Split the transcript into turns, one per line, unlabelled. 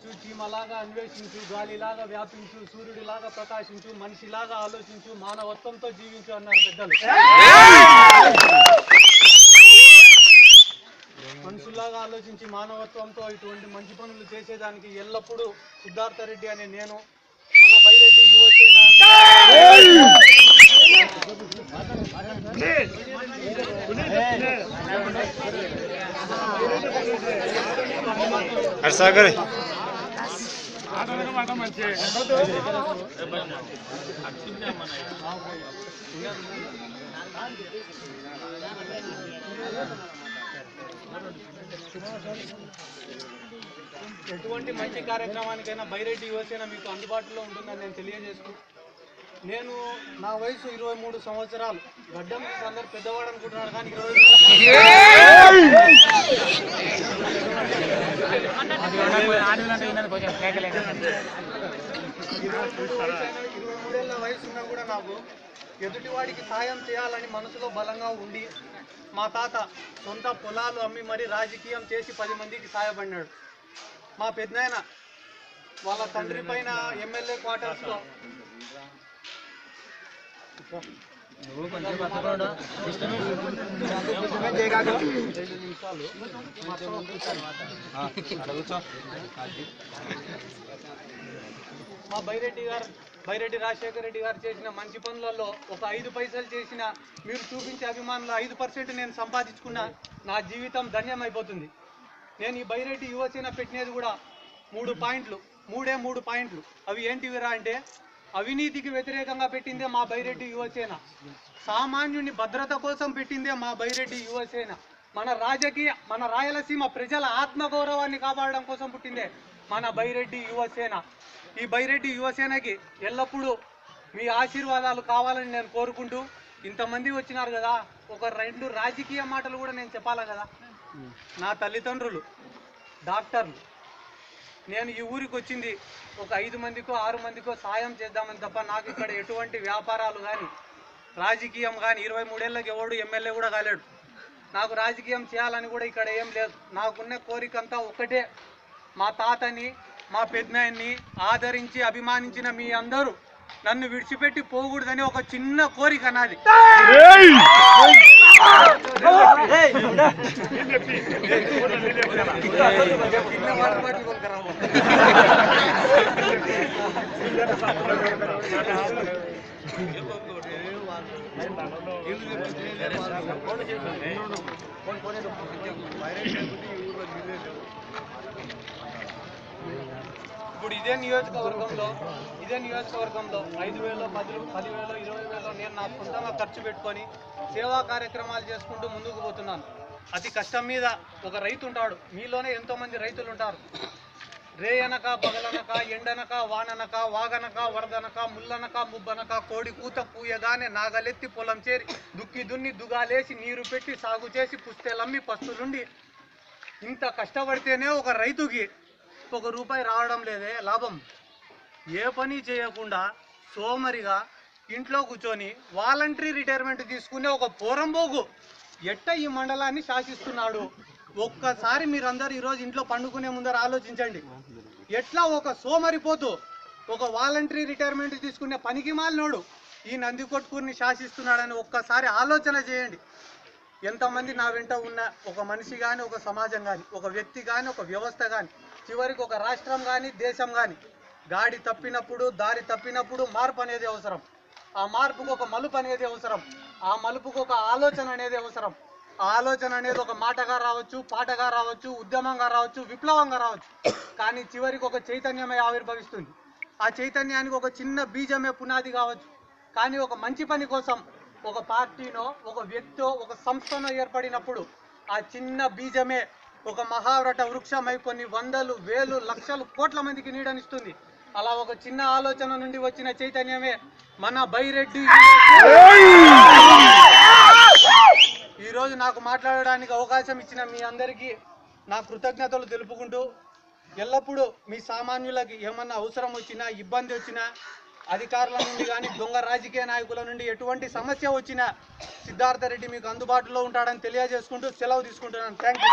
ఆలోచించు, చీమలాగా అన్వేషించు, గాలిలాగా వ్యాపించు, సూర్యుడిలాగా ప్రకాశించు, మనిషిలాగా ఆలోచించు, మానవత్వంతో జీవించు అన్నారు పెద్దలు. మనుషుల్లాగా ఆలోచించి మానవత్వంతో ఇటువంటి మంచి పనులు చేసేదానికి ఎల్లప్పుడూ సిద్ధార్థ రెడ్డి అనే నేను, మన బైరెడ్డి యువసేన ఎటువంటి మంచి కార్యక్రమానికైనా బైరెడ్డి యువసేన మీకు అందుబాటులో ఉంటుందని నేను తెలియజేస్తూ, నేను నా వయసు 23 సంవత్సరాలు. గడ్డం అందరు పెద్దవాడు అనుకుంటున్నారు, కానీ 23 వయసు ఉన్నా కూడా నాకు ఎదుటివాడికి సాయం చేయాలని మనసులో బలంగా ఉండి, మా తాత సొంత పొలాలు అమ్మి మరీ రాజకీయం చేసి 10 మందికి సాయపడినాడు. మా పెద్దనాయన వాళ్ళ తండ్రి పైన ఎమ్మెల్యే క్వార్టర్స్లో మా బైరెడ్డి రాజశేఖర రెడ్డి గారు చేసిన మంచి పనులలో ఒక 5 పైసలు చేసిన మీరు చూపించే అభిమానులు 5% నేను సంపాదించుకున్న నా జీవితం ధన్యమైపోతుంది. నేను ఈ బైరెడ్డి యువసేన పెట్టినది కూడా 3 పాయింట్లు. అవి ఏంటివిరా అంటే, అవినీతికి వ్యతిరేకంగా పెట్టిందే మా బైరెడ్డి యువసేన, సామాన్యుని భద్రత కోసం పెట్టిందే మా బైరెడ్డి యువసేన, మన రాయలసీమ ప్రజల ఆత్మగౌరవాన్ని కాపాడడం కోసం పుట్టిందే మన బైరెడ్డి యువసేన. ఈ బైరెడ్డి యువసేనకి ఎల్లప్పుడూ మీ ఆశీర్వాదాలు కావాలని నేను కోరుకుంటూ, ఇంతమంది వచ్చినారు కదా, ఒక 2 రాజకీయ మాటలు కూడా నేను చెప్పాలా కదా. నా తల్లిదండ్రులు డాక్టర్లు. నేను ఈ ఊరికి వచ్చింది ఒక 5 మందికో 6 మందికో సాయం చేద్దామని తప్ప నాకు ఇక్కడ ఎటువంటి వ్యాపారాలు కానీ రాజకీయం కానీ 23 ఏళ్ళకి ఎవడు ఎమ్మెల్యే కూడా కాలేడు. నాకు రాజకీయం చేయాలని కూడా ఇక్కడ ఏం లేదు. నాకున్న కోరికంతా ఒకటే, మా తాతని మా పెద్దనాయన్ని ఆదరించి అభిమానించిన మీ అందరూ నన్ను విడిచిపెట్టి పోకూడదని ఒక చిన్న కోరిక నాది. ఇప్పుడు ఇదే నియోజకవర్గంలో 5,000, 10,000, 20,000 నేను నా సొంతంగా ఖర్చు పెట్టుకొని సేవా కార్యక్రమాలు చేసుకుంటూ ముందుకు పోతున్నాను. అతి కష్టం మీద ఒక రైతు ఉంటాడు. మీలోనే ఎంతోమంది రైతులు ఉంటారు. రేయనక పగలనక, ఎండనక వాననక, వాగనక వరదనక, ముల్లనక ముబ్బనక, కోడి కూత కూయగానే నాగలెత్తి పొలం చేరి దుక్కి దున్ని దుగాలేసి నీరు పెట్టి సాగు చేసి పుస్తెలమ్మి పస్తులుండి ఇంత కష్టపడితేనే ఒక రైతుకి 1 రూపాయి రావడం లేదే లాభం. ఏ పని చేయకుండా సోమరిగా ఇంట్లో కూర్చొని వాలంటరీ రిటైర్మెంట్ తీసుకునే ఒక పోరంబోగు ఎట్ట ఈ మండలాన్ని శాసిస్తున్నాడు. ఒక్కసారి మీరందరూ ఈరోజు ఇంట్లో పండుకునే ముందర ఆలోచించండి. ఎట్లా ఒక సోమరిపోతూ ఒక వాలంటరీ రిటైర్మెంట్ తీసుకునే పనికి మాలినోడు ఈ నందికొట్కూరుని శాసిస్తున్నాడని ఒక్కసారి ఆలోచన చేయండి. ఎంతమంది నా వెంట ఉన్న ఒక మనిషి కానీ, ఒక సమాజం కానీ, ఒక వ్యక్తి కానీ, ఒక వ్యవస్థ కానీ, చివరికి ఒక రాష్ట్రం కానీ, దేశం కానీ గాడి తప్పినప్పుడు, దారి తప్పినప్పుడు మార్పు అనేది అవసరం. ఆ మార్పుకు ఒక మలుపు అనేది అవసరం. ఆ మలుపుకు ఒక ఆలోచన అనేది అవసరం. ఆ ఆలోచన అనేది ఒక మాటగా రావచ్చు, పాటగా రావచ్చు, ఉద్యమంగా రావచ్చు, విప్లవంగా రావచ్చు. కానీ చివరికి ఒక చైతన్యమే ఆవిర్భవిస్తుంది. ఆ చైతన్యానికి ఒక చిన్న బీజమే పునాది కావచ్చు. కానీ ఒక మంచి పని కోసం ఒక పార్టీనో, ఒక వ్యక్తో, ఒక సంస్థనో ఏర్పడినప్పుడు ఆ చిన్న బీజమే ఒక మహావ్రట వృక్షమై కొన్ని వందలు, వేలు, లక్షలు, కోట్ల మందికి నీడనిస్తుంది. అలా ఒక చిన్న ఆలోచన నుండి వచ్చిన చైతన్యమే మన బైరెడ్డి. ఈరోజు నాకు మాట్లాడడానికి అవకాశం ఇచ్చిన మీ అందరికీ నా కృతజ్ఞతలు తెలుపుకుంటూ, ఎల్లప్పుడూ మీ సామాన్యులకి ఏమన్నా అవసరం వచ్చినా, ఇబ్బంది వచ్చినా, అధికారుల నుండి కానీ దొంగ రాజకీయ నాయకుల నుండి ఎటువంటి సమస్య వచ్చినా సిద్ధార్థ రెడ్డి మీకు అందుబాటులో ఉంటాడని తెలియజేసుకుంటూ సెలవు తీసుకుంటున్నాను. Thank you.